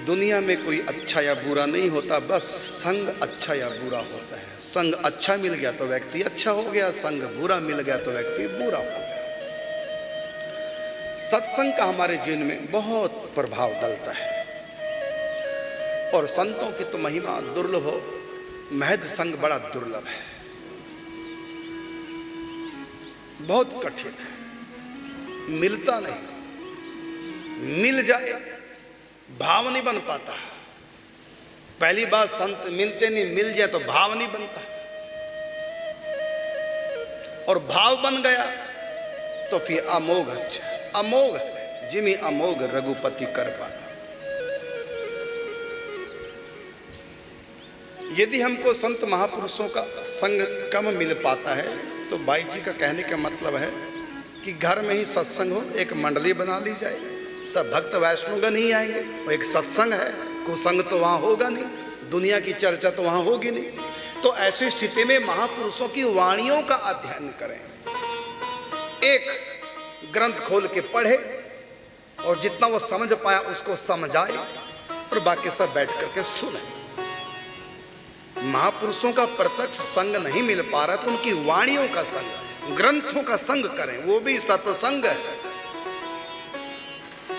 दुनिया में कोई अच्छा या बुरा नहीं होता, बस संग अच्छा या बुरा होता है। संग अच्छा मिल गया तो व्यक्ति अच्छा हो गया, संग बुरा मिल गया तो व्यक्ति बुरा हो गया। सत्संग का हमारे जीवन में बहुत प्रभाव डलता है और संतों की तो महिमा दुर्लभ हो, महद संग बड़ा दुर्लभ है, बहुत कठिन है, मिलता नहीं। मिल जाए भाव नहीं बन पाता। पहली बात संत मिलते नहीं, मिल जाए तो भाव नहीं बनता, और भाव बन गया तो फिर अमोघ अमोघ जिमी अमोघ रघुपति कर पाना। यदि हमको संत महापुरुषों का संग कम मिल पाता है तो बाई जी का कहने का मतलब है कि घर में ही सत्संग हो, एक मंडली बना ली जाए, सब भक्त वैष्णवगण ही आएंगे, वो एक सत्संग है, कुसंग तो वहाँ होगा नहीं, दुनिया की चर्चा तो वहाँ होगी नहीं। तो ऐसी स्थिति में महापुरुषों की वाणियों का अध्ययन करें, एक ग्रंथ खोल के पढ़े और जितना वो समझ पाया उसको समझाए और बाकी सब बैठ करके सुने। महापुरुषों का प्रत्यक्ष संग नहीं मिल पा रहा तो उनकी वाणियों का संग, ग्रंथों का संग करें, वो भी सत्संग है।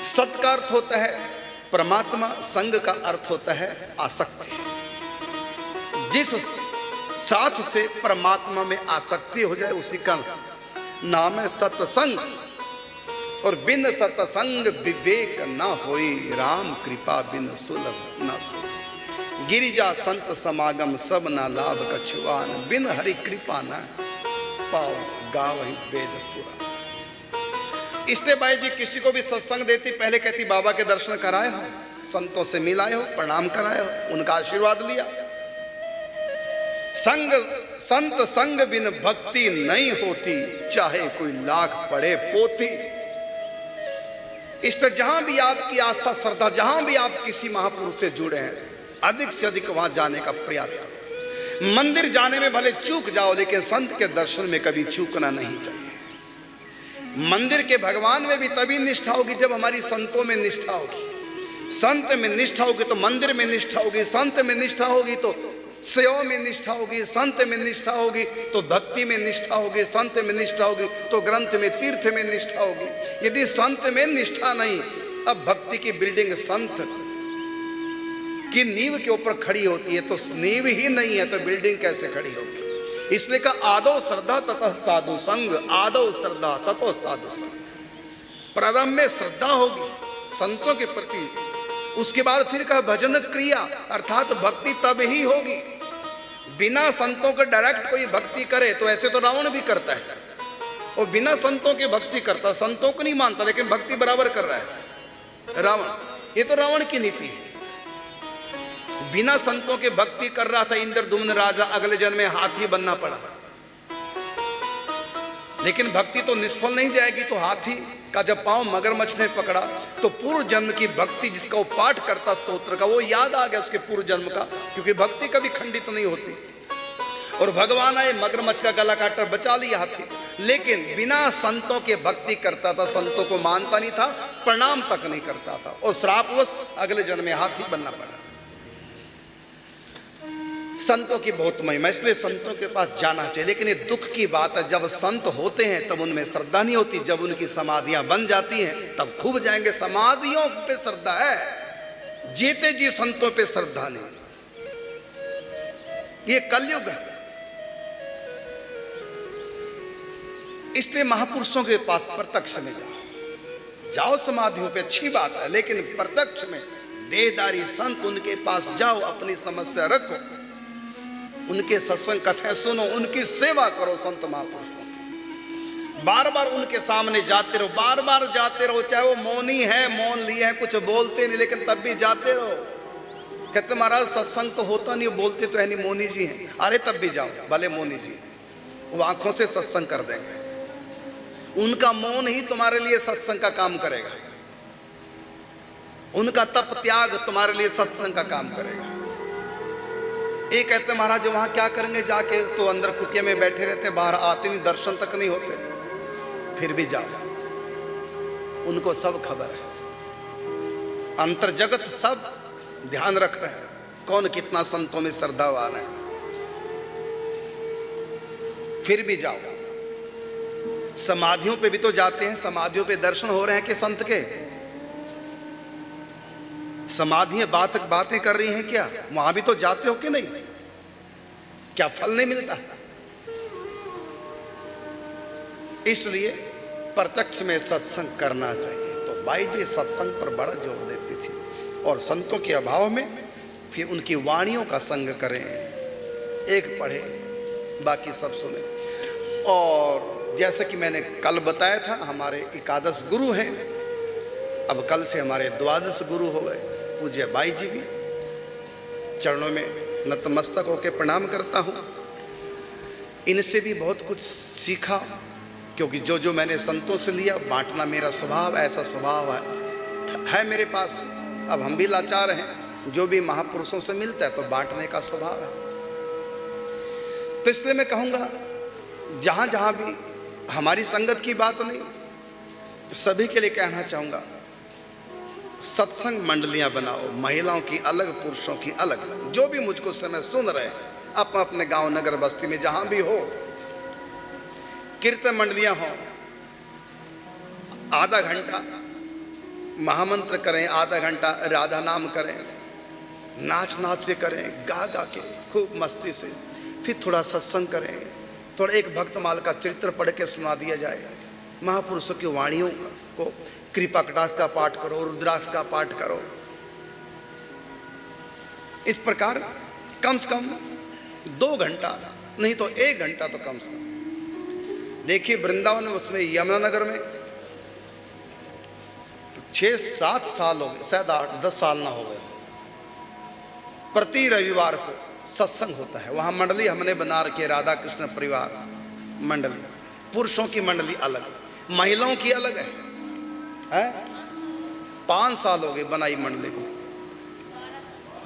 सत का अर्थ होता है परमात्मा, संग का अर्थ होता है आसक्ति। जिस साथ से परमात्मा में आसक्ति हो जाए उसी का नाम है सत्संग। और बिन सत्संग विवेक न होई, राम कृपा बिन सुलभ न सुलभ। गिरिजा संत समागम सब न लाभ कछुआन, बिन हरि कृपा न पाओ गावहि वेद पुराण। इसलिए बाई जी किसी को भी सत्संग देती पहले कहती बाबा के दर्शन कराए हो, संतों से मिलाए हो, प्रणाम कराए हो, उनका आशीर्वाद लिया। संग संत संग बिन भक्ति नहीं होती, चाहे कोई लाख पढ़े पोती। इसलिए जहां भी आपकी आस्था श्रद्धा, जहां भी आप किसी महापुरुष से जुड़े हैं, अधिक से अधिक वहां जाने का प्रयास करें। मंदिर जाने में भले चूक जाओ लेकिन संत के दर्शन में कभी चूकना नहीं चाहिए। मंदिर के भगवान में भी तभी निष्ठा होगी जब हमारी संतों में निष्ठा होगी। संत में निष्ठा होगी तो मंदिर में निष्ठा होगी, संत में निष्ठा होगी तो सेवा में निष्ठा होगी, संत में निष्ठा होगी तो भक्ति में निष्ठा होगी, संत में निष्ठा होगी तो ग्रंथ में तीर्थ में निष्ठा होगी। यदि संत में निष्ठा नहीं, अब भक्ति की बिल्डिंग संत की नींव के ऊपर खड़ी होती है तो नींव ही नहीं है तो बिल्डिंग कैसे खड़ी होगी। इसलिए कहा आदो श्रद्धा ततः साधु संग, आदो श्रद्धा ततो साधु संग। प्रारंभ में श्रद्धा होगी संतों के प्रति, उसके बाद फिर कहा भजन क्रिया अर्थात भक्ति तब ही होगी। बिना संतों के डायरेक्ट कोई भक्ति करे तो ऐसे तो रावण भी करता है, और बिना संतों के भक्ति करता, संतों को नहीं मानता लेकिन भक्ति बराबर कर रहा है रावण। ये तो रावण की नीति है। बिना संतों के भक्ति कर रहा था इंद्रदुम्न राजा, अगले जन्म में हाथी बनना पड़ा। लेकिन भक्ति तो निष्फल नहीं जाएगी, तो हाथी का जब पांव मगरमच्छ ने पकड़ा तो पूर्व जन्म की भक्ति जिसका वो पाठ करता स्तोत्र का, वो याद आ गया उसके पूर्व जन्म का, क्योंकि भक्ति कभी खंडित नहीं होती। और भगवान आए, मगरमच्छ का गला काटकर बचा लिया हाथी, लेकिन बिना संतों के भक्ति करता था, संतों को मानता नहीं था, प्रणाम तक नहीं करता था, और श्रापवश अगले जन्म में हाथी बनना पड़ा। संतों की बहुत महिमा, इसलिए संतों के पास जाना चाहिए। लेकिन ये दुख की बात है, जब संत होते हैं तब उनमें श्रद्धा नहीं होती, जब उनकी समाधियां बन जाती हैं तब खूब जाएंगे। समाधियों पे श्रद्धा है, जीते जी संतों पे श्रद्धा नहीं। ये कलयुग है। इसलिए महापुरुषों के पास प्रत्यक्ष में जाओ समाधियों पे अच्छी बात है, लेकिन प्रत्यक्ष में देहदारी संत उनके पास जाओ, अपनी समस्या रखो, उनके सत्संग कथाएं सुनो, उनकी सेवा करो। संत महापुरुषों बार बार उनके सामने जाते रहो, बार बार जाते रहो, चाहे वो मौनी है, मौन लिए हैं, कुछ बोलते नहीं, लेकिन तब भी जाते रहो। कहते महाराज सत्संग तो होता नहीं, बोलते तो है नहीं, मौनी जी हैं। अरे तब भी जाओ, भले मौनी जी वो आंखों से सत्संग कर देंगे, उनका मौन ही तुम्हारे लिए सत्संग का काम करेगा, उनका तप त्याग तुम्हारे लिए सत्संग का काम करेगा। ये कहते महाराज वहां क्या करेंगे जाके, तो अंदर कुटिया में बैठे रहते, बाहर आते नहीं, दर्शन तक नहीं होते, फिर भी जाओ, उनको सब खबर है, अंतर जगत सब ध्यान रख रहे हैं कौन कितना संतों में श्रद्धावान है। फिर भी जाओ, समाधियों पे भी तो जाते हैं, समाधियों पे दर्शन हो रहे हैं कि संत के? समाधियां बातें कर रही हैं क्या? वहां भी तो जाते हो कि नहीं? क्या फल नहीं मिलता? इसलिए प्रत्यक्ष में सत्संग करना चाहिए। तो बाई जी सत्संग पर बड़ा जोर देती थी, और संतों के अभाव में फिर उनकी वाणियों का संग करें, एक पढ़े बाकी सब सुने। और जैसे कि मैंने कल बताया था, हमारे एकादश गुरु हैं, अब कल से हमारे द्वादश गुरु हो गए। पूज्य बाई जी भी चरणों में नतमस्तक होकर प्रणाम करता हूँ। इनसे भी बहुत कुछ सीखा, क्योंकि जो जो मैंने संतों से लिया, बांटना मेरा स्वभाव, ऐसा स्वभाव है मेरे पास। अब हम भी लाचार हैं, जो भी महापुरुषों से मिलता है तो बांटने का स्वभाव है। तो इसलिए मैं कहूँगा, जहाँ जहाँ भी हमारी संगत की बात नहीं, सभी के लिए कहना चाहूँगा, सत्संग मंडलियाँ बनाओ, महिलाओं की अलग, पुरुषों की अलग। जो भी मुझको समय सुन रहे हैं, अपने अपने गांव, नगर, बस्ती में जहाँ भी हो, कीर्तन मंडलियाँ हो, आधा घंटा महामंत्र करें, आधा घंटा राधा नाम करें, नाच नाच से करें, गा गा के खूब मस्ती से, फिर थोड़ा सत्संग करें, थोड़ा एक भक्तमाल का चरित्र पढ़ के सुना दिया जाए, महापुरुषों की वाणियों को, कृपा कटाक्ष का पाठ करो, रुद्राक्ष का पाठ करो। इस प्रकार कम से कम 2 घंटा नहीं तो 1 घंटा तो कम से कम। देखिए वृंदावन में, उसमें यमुनानगर में 6-7 साल हो गए, शायद 8-10 साल ना हो गए, प्रति रविवार को सत्संग होता है। वहाँ मंडली हमने बना रखी है, राधा कृष्ण परिवार मंडली। पुरुषों की मंडली अलग, महिलाओं की अलग है। 5 साल हो गए बनाई मंडली को।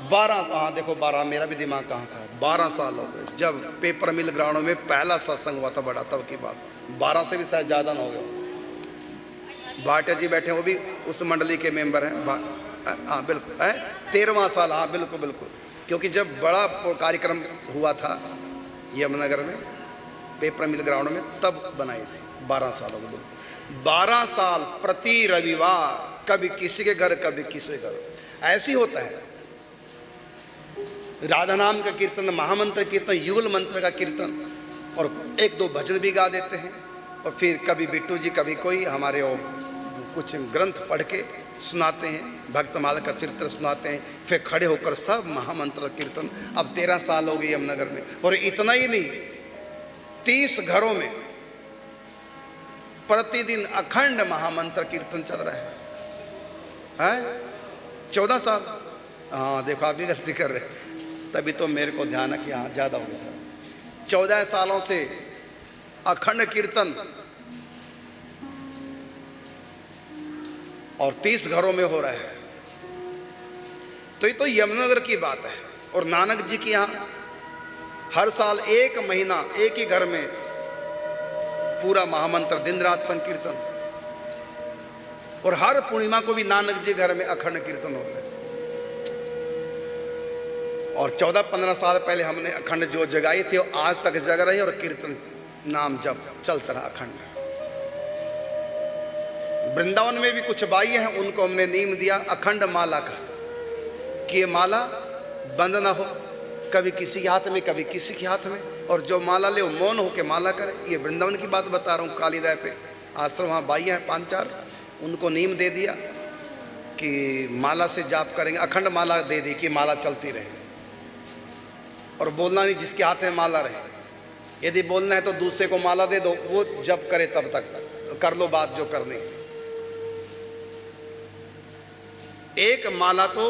12, हाँ देखो 12, मेरा भी दिमाग कहाँ का है, 12 साल हो गए। जब पेपर मिल ग्राउंड में पहला सत्संग हुआ था बड़ा, तब की बात, 12 से भी शायद ज़्यादा ना हो गया। भाटिया जी बैठे, वो भी उस मंडली के मेंबर हैं। हाँ बिल्कुल, 13वां साल, हाँ बिल्कुल बिल्कुल। क्योंकि जब बड़ा कार्यक्रम हुआ था यमुनानगर में, पेपर मिल ग्राउंड में, तब बनाई थी। 12 साल हो गए, 12 साल प्रति रविवार, कभी किसी के घर, कभी किसी के घर। ऐसी होता है, राधा नाम का कीर्तन, महामंत्र कीर्तन, युगल मंत्र का कीर्तन, और 1-2 भजन भी गा देते हैं। और फिर कभी बिट्टू जी, कभी कोई हमारे वो कुछ ग्रंथ पढ़ के सुनाते हैं, भक्तमाल का चरित्र सुनाते हैं, फिर खड़े होकर सब महामंत्र कीर्तन। अब 13 साल हो गए यमुनानगर में। और इतना ही नहीं, 30 घरों में प्रतिदिन अखंड महामंत्र कीर्तन चल रहा है। 14 साल, हाँ देखो आप भी गलती कर रहे हैं, तभी तो मेरे को ध्यान है कि हाँ ज़्यादा हो गया। 14 सालों से अखंड कीर्तन, और 30 घरों में हो रहा है। तो ये तो यमुनानगर की बात है। और नानक जी के यहाँ हर साल 1 महीना एक ही घर में पूरा महामंत्र, दिन रात संकीर्तन। और हर पूर्णिमा को भी नानक जी घर में अखंड कीर्तन होता है। और 14-15 साल पहले हमने अखंड जो जगाई थी, वो आज तक जग रही है, और कीर्तन नाम जब चलता रहा अखंड। वृंदावन में भी कुछ बाई हैं, उनको हमने नियम दिया अखंड माला का, कि ये माला बंद ना हो, कभी किसी के हाथ में, कभी किसी के हाथ में। और जो माला ले वो मौन होकर माला करे। ये वृंदावन की बात बता रहा हूँ। कालीदाय पे आश्रम, वहाँ बाई हैं 5-4, उनको नियम दे दिया कि माला से जाप करेंगे, अखंड माला दे दी कि माला चलती रहे, और बोलना नहीं जिसके हाथ में माला रहे। यदि बोलना है तो दूसरे को माला दे दो, वो जप करे, तब तक कर लो बात जो करनी। एक माला तो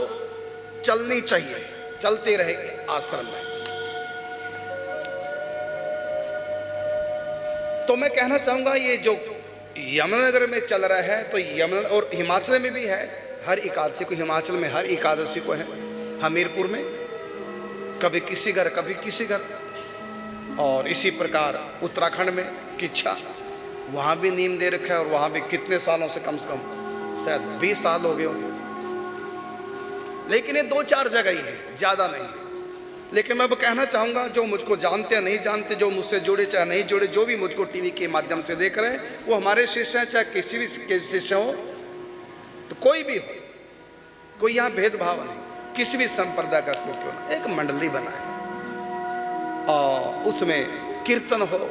चलनी चाहिए, चलते रहेगी आश्रम में। तो मैं कहना चाहूंगा, ये जो यमुनानगर में चल रहा है, तो यमुना और हिमाचल में भी है। हर एकादशी को, हिमाचल में हर एकादशी को है, हमीरपुर में कभी किसी घर, कभी किसी घर। और इसी प्रकार उत्तराखंड में किच्छा, वहाँ भी नियम दे रखा है। और वहाँ भी कितने सालों से कम शायद 20 साल हो गए होंगे। लेकिन ये 2-4 जगह ही है, ज़्यादा नहीं है। लेकिन मैं अब कहना चाहूँगा, जो मुझको जानते हैं नहीं जानते, जो मुझसे जुड़े चाहे नहीं जुड़े, जो भी मुझको टीवी के माध्यम से देख रहे हैं, वो हमारे शिष्य हैं, चाहे किसी भी के शिष्य हो, तो कोई भी हो, कोई यहाँ भेदभाव नहीं, किसी भी संप्रदाय का कोई क्यों ना, एक मंडली बनाए और उसमें कीर्तन हो,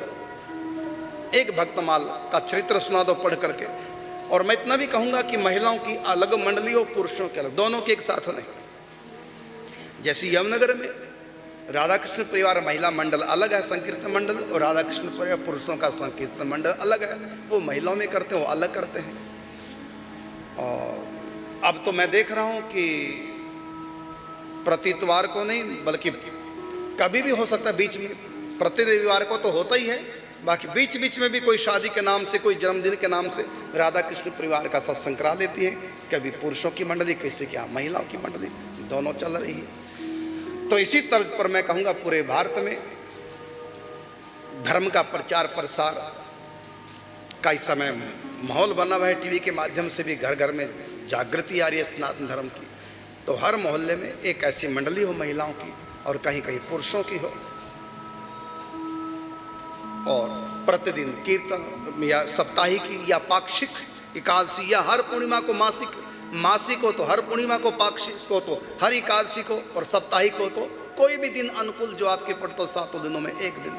एक भक्तमाल का चरित्र सुना दो पढ़ करके। और मैं इतना भी कहूँगा कि महिलाओं की अलग मंडली हो, पुरुषों के अलग, दोनों के एक साथ नहीं। जैसे यमुनगर में राधा कृष्ण परिवार महिला मंडल अलग है, संकीर्तन मंडल, और राधा कृष्ण परिवार पुरुषों का संकीर्तन मंडल अलग है। वो महिलाओं में करते हैं, वो अलग करते हैं। और अब तो मैं देख रहा हूँ कि प्रति इतवार को नहीं, बल्कि कभी भी हो सकता है, बीच में प्रति रविवार को तो होता ही है, बाकी बीच बीच में भी कोई शादी के नाम से, कोई जन्मदिन के नाम से राधा कृष्ण परिवार का सत्संग करा लेती है। कभी पुरुषों की मंडली, किसी की महिलाओं की मंडली, दोनों चल रही है। तो इसी तर्ज पर मैं कहूँगा पूरे भारत में धर्म का प्रचार प्रसार का इस समय माहौल बना हुआ है। टीवी के माध्यम से भी घर घर में जागृति आ रही है सनातन धर्म की। तो हर मोहल्ले में एक ऐसी मंडली हो महिलाओं की, और कहीं कहीं पुरुषों की हो, और प्रतिदिन कीर्तन या साप्ताहिकी या पाक्षिक एकादशी, या हर पूर्णिमा को मासिक हो तो हर पूर्णिमा को, पाक्षिक हो तो हर एकादशी को, और साप्ताहिक हो तो कोई भी दिन अनुकूल जो आपके पड़ते हो, 7 दिनों में एक दिन,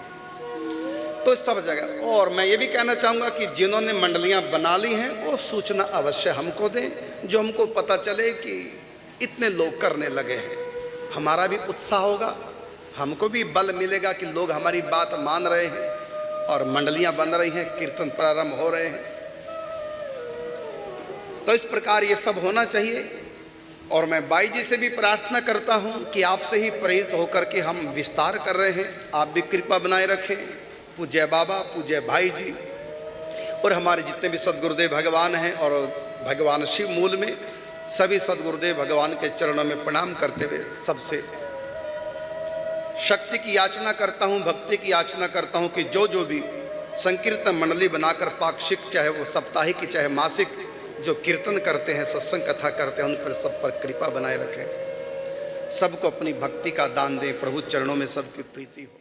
तो सब जगह। और मैं ये भी कहना चाहूँगा कि जिन्होंने मंडलियाँ बना ली हैं, वो सूचना अवश्य हमको दें, जो हमको पता चले कि इतने लोग करने लगे हैं। हमारा भी उत्साह होगा, हमको भी बल मिलेगा कि लोग हमारी बात मान रहे हैं और मंडलियाँ बन रही हैं, कीर्तन प्रारंभ हो रहे हैं। तो इस प्रकार ये सब होना चाहिए। और मैं बाई जी से भी प्रार्थना करता हूँ कि आपसे ही प्रेरित होकर के हम विस्तार कर रहे हैं, आप भी कृपा बनाए रखें। पूज्य बाबा, पूज्य भाई जी, और हमारे जितने भी सदगुरुदेव भगवान हैं, और भगवान शिव मूल में सभी सदगुरुदेव भगवान के चरणों में प्रणाम करते हुए सबसे शक्ति की याचना करता हूँ, भक्ति की याचना करता हूँ कि जो जो भी संकीर्तन मंडली बनाकर पाक्षिक, चाहे वो साप्ताहिक चाहे मासिक, जो कीर्तन करते हैं, सत्संग कथा करते हैं, उन पर सब पर कृपा बनाए रखें। सबको अपनी भक्ति का दान दें, प्रभु चरणों में सबकी प्रीति हो।